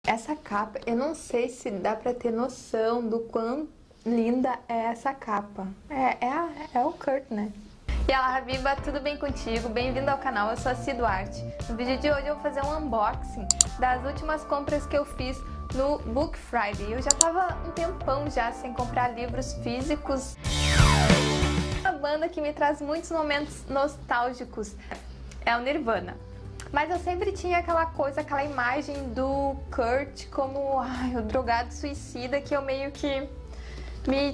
Essa capa, eu não sei se dá pra ter noção do quão linda é essa capa. É o Kurt, né? E ela, Habiba, tudo bem contigo? Bem-vindo ao canal, eu sou a Ci Duarte. No vídeo de hoje eu vou fazer um unboxing das últimas compras que eu fiz no Book Friday. Eu já tava um tempão já sem comprar livros físicos. Uma banda que me traz muitos momentos nostálgicos é o Nirvana. Mas eu sempre tinha aquela coisa, aquela imagem do Kurt como o drogado suicida que eu meio que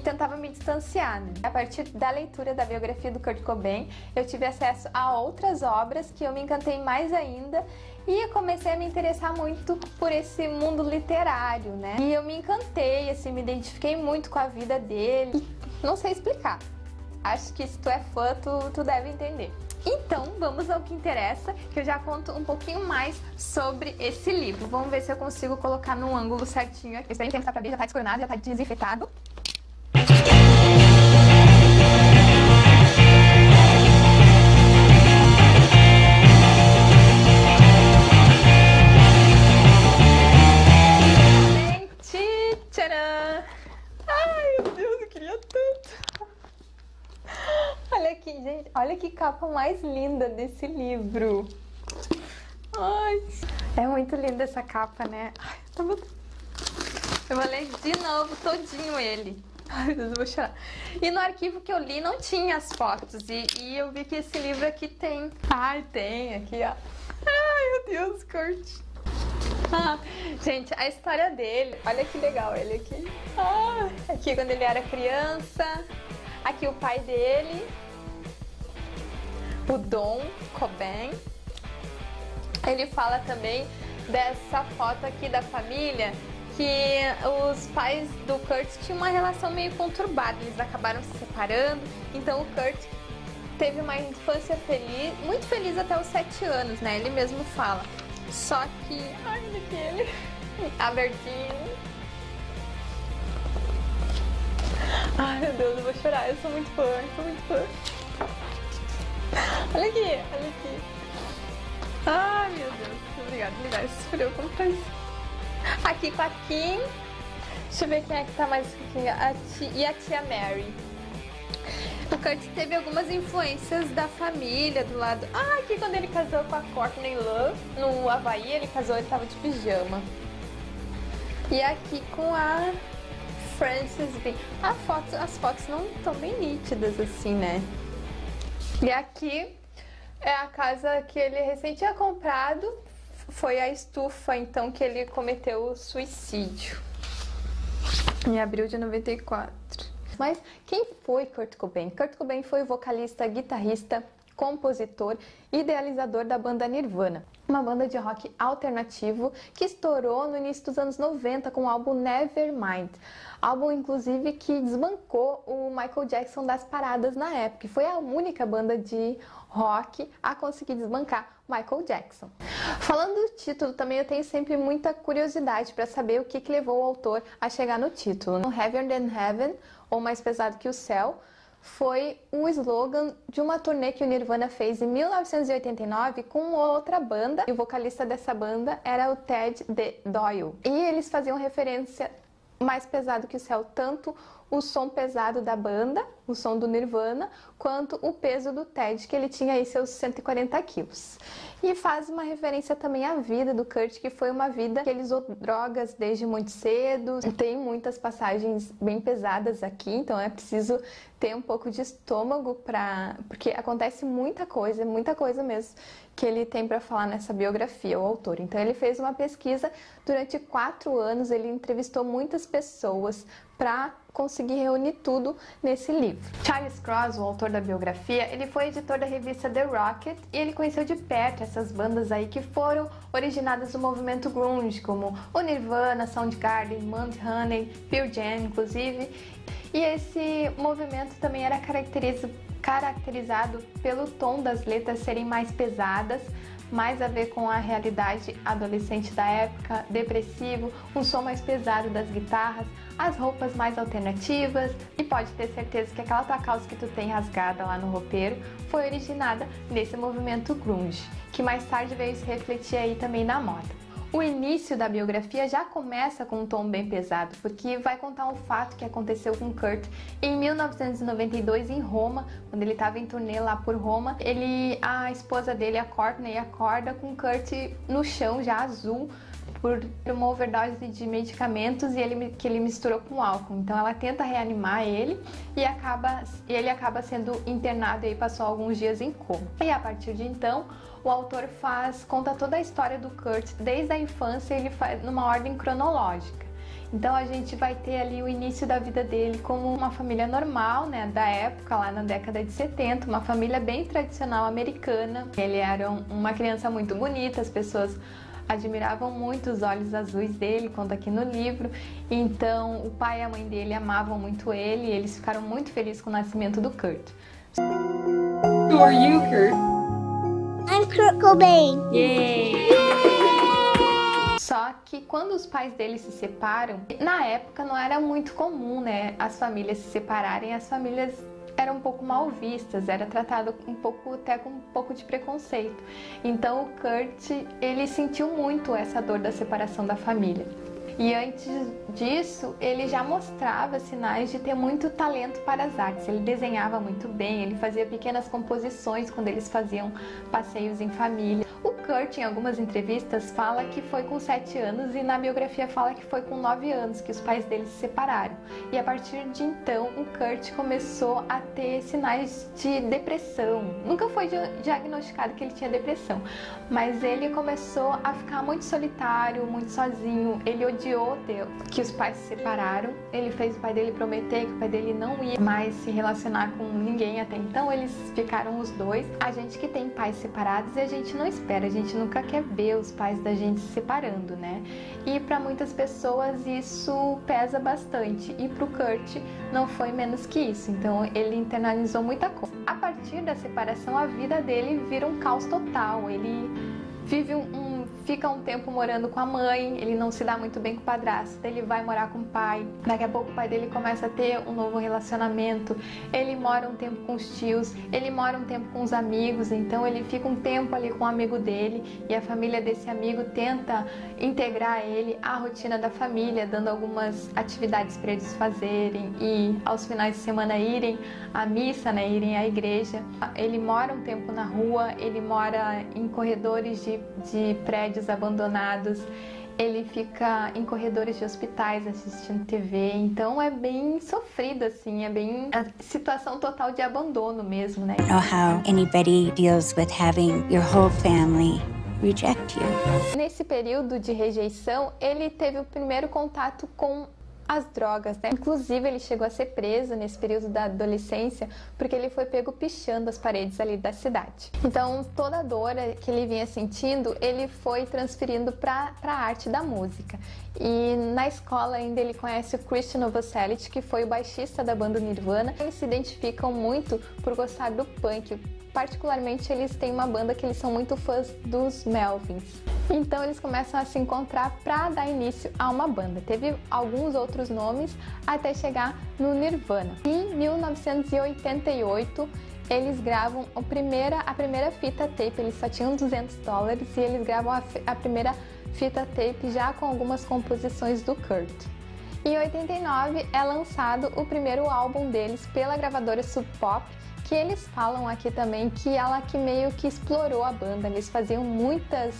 tentava me distanciar, né? A partir da leitura da biografia do Kurt Cobain, eu tive acesso a outras obras que eu me encantei mais ainda e eu comecei a me interessar muito por esse mundo literário, né? E eu me encantei, assim, me identifiquei muito com a vida dele. Não sei explicar. Acho que se tu é fã, tu deve entender. Então, vamos ao que interessa, que eu já conto um pouquinho mais sobre esse livro. Vamos ver se eu consigo colocar no ângulo certinho aqui. Espero que tempo tá pra ver, já tá descoronado, já tá desinfetado. Gente, tcharam! Ai, meu Deus, eu queria tanto! Olha aqui, gente, olha que capa mais linda desse livro. Ai, é muito linda essa capa, né? Ai, eu vou ler de novo todinho ele. Ai, meu Deus, eu vou chorar. E no arquivo que eu li não tinha as fotos e eu vi que esse livro aqui tem. Ai, tem aqui, ó. Ai, meu Deus, Kurt. Ah, gente, a história dele, olha que legal ele aqui. Ah, aqui quando ele era criança. Aqui o pai dele, o Don Cobain. Ele fala também dessa foto aqui da família, que os pais do Kurt tinham uma relação meio conturbada, eles acabaram se separando, então o Kurt teve uma infância feliz, muito feliz até os 7 anos, né? Ele mesmo fala. Só que, ai, olha aqui ele, abertinho. Ai, meu Deus, eu vou chorar, eu sou muito fã, Olha aqui, olha aqui. Ai, meu Deus, obrigada, isso escolheu como faz. Aqui com a Kim. Deixa eu ver quem é que tá mais aqui. E a tia Mary. O Kurt teve algumas influências da família, do lado... Ah, aqui quando ele casou com a Courtney Love, no Havaí, ele tava de pijama. E aqui com a Frances Bean. As fotos não estão bem nítidas assim, né? E aqui é a casa que ele recém tinha comprado. Foi a estufa, então, que ele cometeu o suicídio. Em abril de 94. Mas quem foi Kurt Cobain? Kurt Cobain foi vocalista, guitarrista, compositor e idealizador da banda Nirvana, uma banda de rock alternativo que estourou no início dos anos 90 com o álbum Nevermind, álbum inclusive que desbancou o Michael Jackson das paradas na época, e foi a única banda de rock a conseguir desbancar Michael Jackson. Falando do título, também eu tenho sempre muita curiosidade para saber o que levou o autor a chegar no título. Heavier Than Heaven, ou Mais Pesado que o Céu, foi um slogan de uma turnê que o Nirvana fez em 1989 com outra banda, e o vocalista dessa banda era o Ted Doyle. E eles faziam referência Mais Pesado que o Céu, tanto o som pesado da banda, o som do Nirvana, quanto o peso do Ted, que ele tinha aí seus 140 quilos. E faz uma referência também à vida do Kurt, que foi uma vida que ele usou drogas desde muito cedo. Tem muitas passagens bem pesadas aqui, então é preciso ter um pouco de estômago porque acontece muita coisa mesmo que ele tem para falar nessa biografia, o autor. Então ele fez uma pesquisa durante 4 anos, ele entrevistou muitas pessoas para conseguir reunir tudo nesse livro. Charles Cross, o autor da biografia, ele foi editor da revista The Rocket e ele conheceu de perto essas bandas aí que foram originadas do movimento grunge, como o Nirvana, Soundgarden, Mudhoney, Pearl Jam, inclusive. E esse movimento também era caracterizado pelo tom das letras serem mais pesadas, mais a ver com a realidade adolescente da época, depressivo, um som mais pesado das guitarras, as roupas mais alternativas, e pode ter certeza que aquela tua calça que tu tem rasgada lá no roupeiro foi originada nesse movimento grunge, que mais tarde veio se refletir aí também na moda. O início da biografia já começa com um tom bem pesado, porque vai contar um fato que aconteceu com Kurt em 1992 em Roma, quando ele estava em turnê lá por Roma. A esposa dele, a Courtney, acorda com Kurt no chão, já azul, por uma overdose de medicamentos que ele misturou com álcool. Então ela tenta reanimar ele e ele acaba sendo internado e aí passou alguns dias em coma. E a partir de então, o autor conta toda a história do Kurt, desde a infância, ele faz numa ordem cronológica. Então a gente vai ter ali o início da vida dele como uma família normal, né, da época, lá na década de 70, uma família bem tradicional americana. Ele era uma criança muito bonita, as pessoas admiravam muito os olhos azuis dele, conta aqui no livro. Então o pai e a mãe dele amavam muito ele e eles ficaram muito felizes com o nascimento do Kurt. Who are you, Kurt? I'm Kurt Cobain. Yay! Só que quando os pais dele se separam, na época não era muito comum, né, as famílias se separarem, as famílias eram um pouco mal vistas, era tratado até com um pouco de preconceito. Então o Kurt, ele sentiu muito essa dor da separação da família. E antes disso, ele já mostrava sinais de ter muito talento para as artes. Ele desenhava muito bem, ele fazia pequenas composições quando eles faziam passeios em família. O Kurt, em algumas entrevistas, fala que foi com 7 anos e na biografia fala que foi com 9 anos que os pais dele se separaram. E a partir de então, o Kurt começou a ter sinais de depressão. Nunca foi diagnosticado que ele tinha depressão, mas ele começou a ficar muito solitário, muito sozinho. Ele odiou que os pais se separaram. Ele fez o pai dele prometer que o pai dele não ia mais se relacionar com ninguém até então. Eles ficaram os dois. A gente que tem pais separados, a gente não espera, a gente nunca quer ver os pais da gente se separando, né? E para muitas pessoas isso pesa bastante. E pro Kurt não foi menos que isso. Então ele internalizou muita coisa. A partir da separação, a vida dele vira um caos total. Ele vive fica um tempo morando com a mãe, ele não se dá muito bem com o padrasto, ele vai morar com o pai, daqui a pouco o pai dele começa a ter um novo relacionamento, ele mora um tempo com os tios, ele mora um tempo com os amigos, então ele fica um tempo ali com o amigo dele e a família desse amigo tenta integrar ele à rotina da família, dando algumas atividades para eles fazerem e aos finais de semana irem à missa, né, irem à igreja. Ele mora um tempo na rua, ele mora em corredores de prédios abandonados, ele fica em corredores de hospitais assistindo TV, então é bem sofrido, assim, é bem a situação total de abandono mesmo, né? I don't know how anybody deals with having your whole family reject you. Nesse período de rejeição, ele teve o primeiro contato com as drogas, né? Inclusive ele chegou a ser preso nesse período da adolescência porque ele foi pego pichando as paredes ali da cidade. Então toda a dor que ele vinha sentindo, ele foi transferindo para a arte da música. E na escola ainda ele conhece o Christian Novoselic, que foi o baixista da banda Nirvana. Eles se identificam muito por gostar do punk. Particularmente eles têm uma banda que eles são muito fãs dos Melvins. Então eles começam a se encontrar para dar início a uma banda. Teve alguns outros nomes até chegar no Nirvana. Em 1988 eles gravam a primeira fita tape, eles só tinham $200 e eles gravam a primeira fita tape já com algumas composições do Kurt. Em 89 é lançado o primeiro álbum deles pela gravadora Sub Pop, que eles falam aqui também que ela que meio que explorou a banda. Eles faziam muitas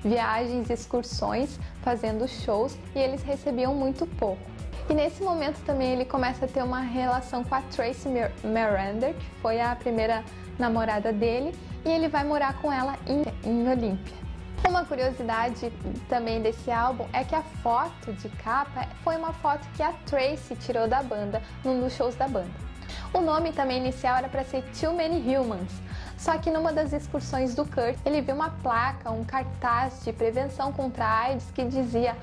viagens, excursões, fazendo shows e eles recebiam muito pouco. E nesse momento também ele começa a ter uma relação com a Tracy Marander, que foi a primeira namorada dele, e ele vai morar com ela em Olímpia. Uma curiosidade também desse álbum é que a foto de capa foi uma foto que a Tracy tirou da banda num dos shows da banda. O nome também inicial era para ser Too Many Humans, só que numa das excursões do Kurt, ele viu uma placa, um cartaz de prevenção contra a AIDS que dizia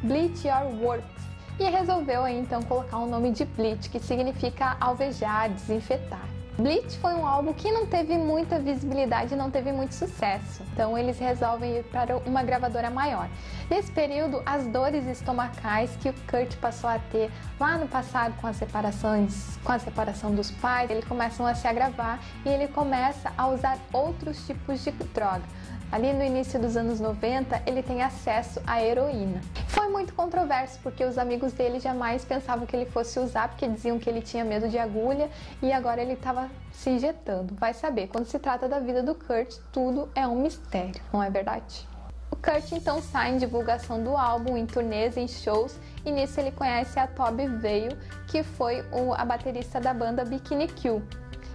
Bleach Your Works, e resolveu aí então colocar o nome de Bleach, que significa alvejar, desinfetar. Bleach foi um álbum que não teve muita visibilidade, não teve muito sucesso, então eles resolvem ir para uma gravadora maior. Nesse período, as dores estomacais que o Kurt passou a ter lá no passado com a separação dos pais, eles começam a se agravar e ele começa a usar outros tipos de droga. ali no início dos anos 90, ele tem acesso à heroína. Foi muito controverso, porque os amigos dele jamais pensavam que ele fosse usar, porque diziam que ele tinha medo de agulha, e agora ele estava se injetando. Vai saber, quando se trata da vida do Kurt, tudo é um mistério, não é verdade? O Kurt então sai em divulgação do álbum, em turnês, em shows, e nisso ele conhece a Tobi Vail, que foi a baterista da banda Bikini Kill.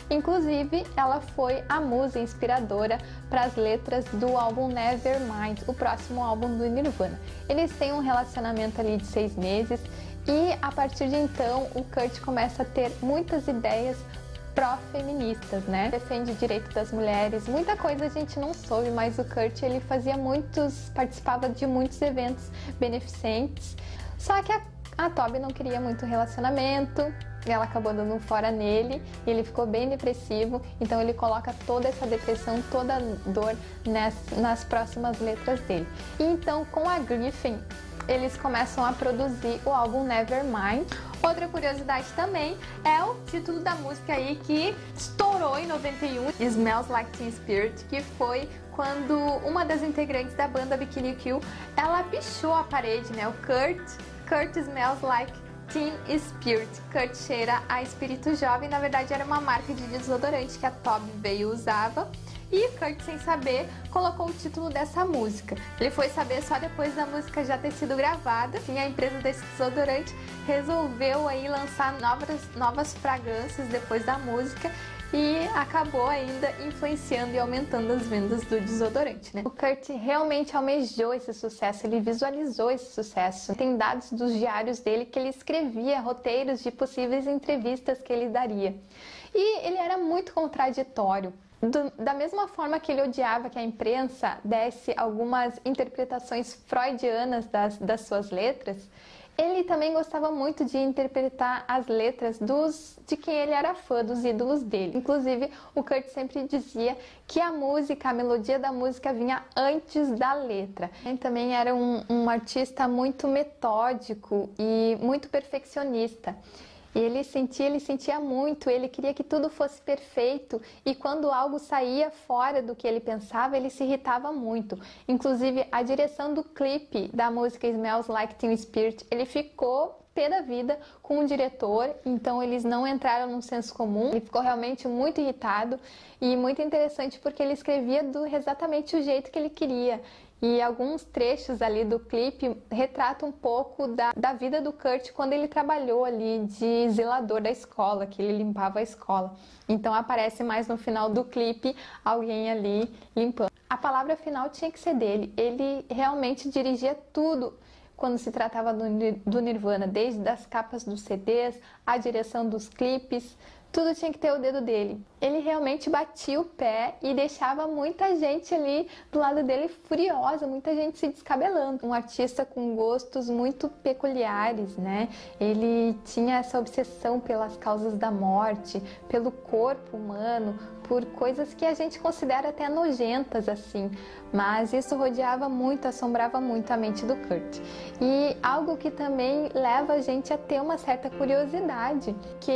Inclusive, ela foi a musa inspiradora para as letras do álbum Nevermind, o próximo álbum do Nirvana. Eles têm um relacionamento ali de 6 meses e a partir de então o Kurt começa a ter muitas ideias pró-feministas, né? Defende o direito das mulheres, muita coisa a gente não soube, mas o Kurt ele participava de muitos eventos beneficentes, só que a Tobi não queria muito relacionamento, e ela acabou dando um fora nele, e ele ficou bem depressivo, então ele coloca toda essa depressão, toda a dor nas próximas letras dele. E então com a Griffin, eles começam a produzir o álbum Nevermind. Outra curiosidade também é o título da música aí que estourou em 91, Smells Like Teen Spirit, que foi quando uma das integrantes da banda Bikini Kill, ela pichou a parede, né? O Kurt Smells Like Teen Spirit. Kurt cheira a espírito jovem. Na verdade era uma marca de desodorante que a Tobi Vail usava. E Kurt, sem saber, colocou o título dessa música. Ele foi saber só depois da música já ter sido gravada. E a empresa desse desodorante resolveu aí lançar novas fragrâncias depois da música e acabou ainda influenciando e aumentando as vendas do desodorante, né? O Kurt realmente almejou esse sucesso, ele visualizou esse sucesso. Tem dados dos diários dele que ele escrevia roteiros de possíveis entrevistas que ele daria. E ele era muito contraditório. Da mesma forma que ele odiava que a imprensa desse algumas interpretações freudianas das suas letras, ele também gostava muito de interpretar as letras de quem ele era fã, dos ídolos dele. Inclusive, o Kurt sempre dizia que a melodia da música vinha antes da letra. Ele também era um artista muito metódico e muito perfeccionista. Ele sentia muito, ele queria que tudo fosse perfeito e quando algo saía fora do que ele pensava, ele se irritava muito. Inclusive, a direção do clipe da música Smells Like Teen Spirit, ele ficou pé da vida com o diretor, então eles não entraram num senso comum. Ele ficou realmente muito irritado e muito interessante porque ele escrevia exatamente o jeito que ele queria. E alguns trechos ali do clipe retratam um pouco da vida do Kurt quando ele trabalhou ali de zelador da escola, que ele limpava a escola. Então aparece mais no final do clipe alguém ali limpando. A palavra final tinha que ser dele. Ele realmente dirigia tudo quando se tratava do Nirvana, desde as capas dos CDs, a direção dos clipes, tudo tinha que ter o dedo dele. Ele realmente batia o pé e deixava muita gente ali do lado dele furiosa, muita gente se descabelando. Um artista com gostos muito peculiares, né? Ele tinha essa obsessão pelas causas da morte, pelo corpo humano, por coisas que a gente considera até nojentas assim, mas isso rodeava muito, assombrava muito a mente do Kurt. E algo que também leva a gente a ter uma certa curiosidade, que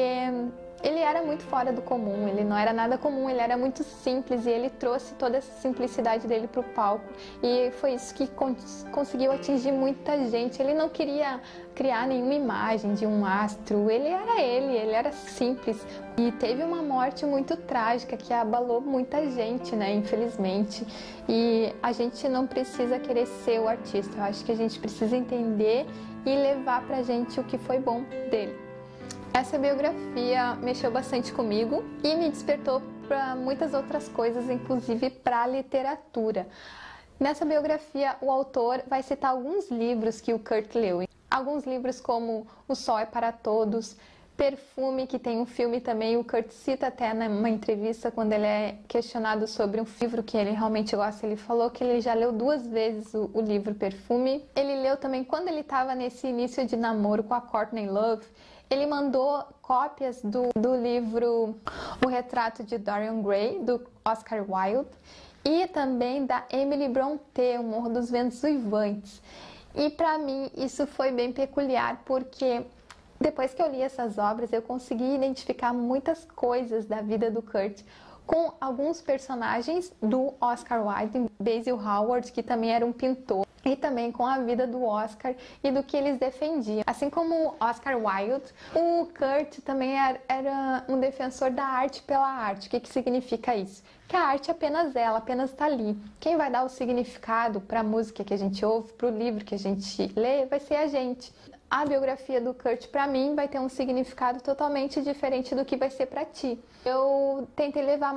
ele era muito fora do comum, ele não era nada comum, ele era muito simples e ele trouxe toda essa simplicidade dele para o palco e foi isso que conseguiu atingir muita gente. Ele não queria criar nenhuma imagem de um astro, ele era simples e teve uma morte muito trágica que abalou muita gente, né, infelizmente. E a gente não precisa querer ser o artista, eu acho que a gente precisa entender e levar pra gente o que foi bom dele. Essa biografia mexeu bastante comigo e me despertou para muitas outras coisas, inclusive para a literatura. Nessa biografia, o autor vai citar alguns livros que o Kurt leu. Alguns livros como O Sol é para Todos, Perfume, que tem um filme também, o Kurt cita até numa entrevista quando ele é questionado sobre um livro que ele realmente gosta, ele falou que ele já leu 2 vezes o livro Perfume. Ele leu também quando ele estava nesse início de namoro com a Courtney Love. Ele mandou cópias do livro O Retrato de Dorian Gray, do Oscar Wilde, e também da Emily Brontë, O Morro dos Ventos Uivantes. E para mim isso foi bem peculiar, porque depois que eu li essas obras eu consegui identificar muitas coisas da vida do Kurt, com alguns personagens do Oscar Wilde, Basil Hallward, que também era um pintor, e também com a vida do Oscar e do que eles defendiam. Assim como Oscar Wilde, o Kurt também era um defensor da arte pela arte. O que significa isso? Que a arte é apenas ela, apenas está ali. Quem vai dar o significado para a música que a gente ouve, para o livro que a gente lê, vai ser a gente. A biografia do Kurt, para mim, vai ter um significado totalmente diferente do que vai ser para ti. Eu tentei levar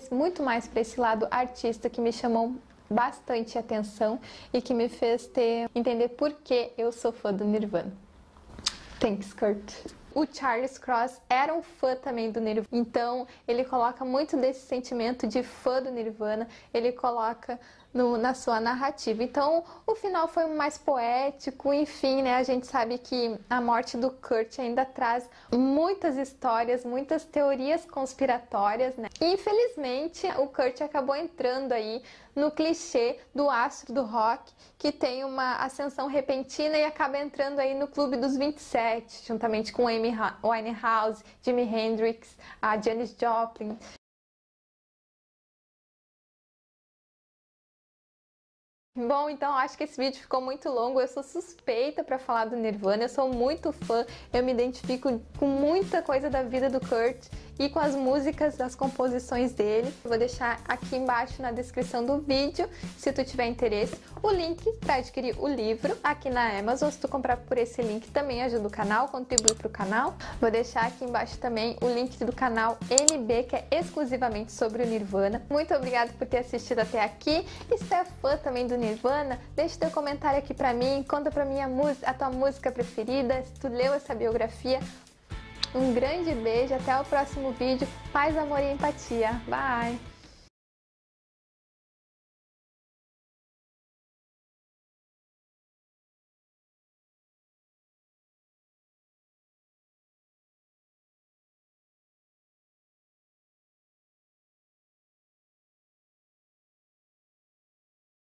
muito mais para esse lado artista que me chamou bastante atenção e que me fez entender por que eu sou fã do Nirvana. Thanks, Kurt. O Charles Cross era um fã também do Nirvana, então ele coloca muito desse sentimento de fã do Nirvana, ele coloca na sua narrativa. Então o final foi mais poético, enfim, né? A gente sabe que a morte do Kurt ainda traz muitas histórias, muitas teorias conspiratórias, né? E, infelizmente, o Kurt acabou entrando aí no clichê do astro do rock, que tem uma ascensão repentina e acaba entrando aí no clube dos 27, juntamente com Amy Winehouse, Jimi Hendrix, a Janis Joplin. Bom, então acho que esse vídeo ficou muito longo. Eu sou suspeita para falar do Nirvana, eu sou muito fã, eu me identifico com muita coisa da vida do Kurt e com as músicas, as composições dele. Eu vou deixar aqui embaixo na descrição do vídeo, se tu tiver interesse, o link para adquirir o livro aqui na Amazon. Se tu comprar por esse link também ajuda o canal, contribui para o canal. Vou deixar aqui embaixo também o link do canal NB, que é exclusivamente sobre o Nirvana. Muito obrigada por ter assistido até aqui. E se tu é fã também do Nirvana, deixa teu comentário aqui pra mim, conta pra mim a tua música preferida, se tu leu essa biografia. Um grande beijo, até o próximo vídeo. Paz, amor e empatia. Bye!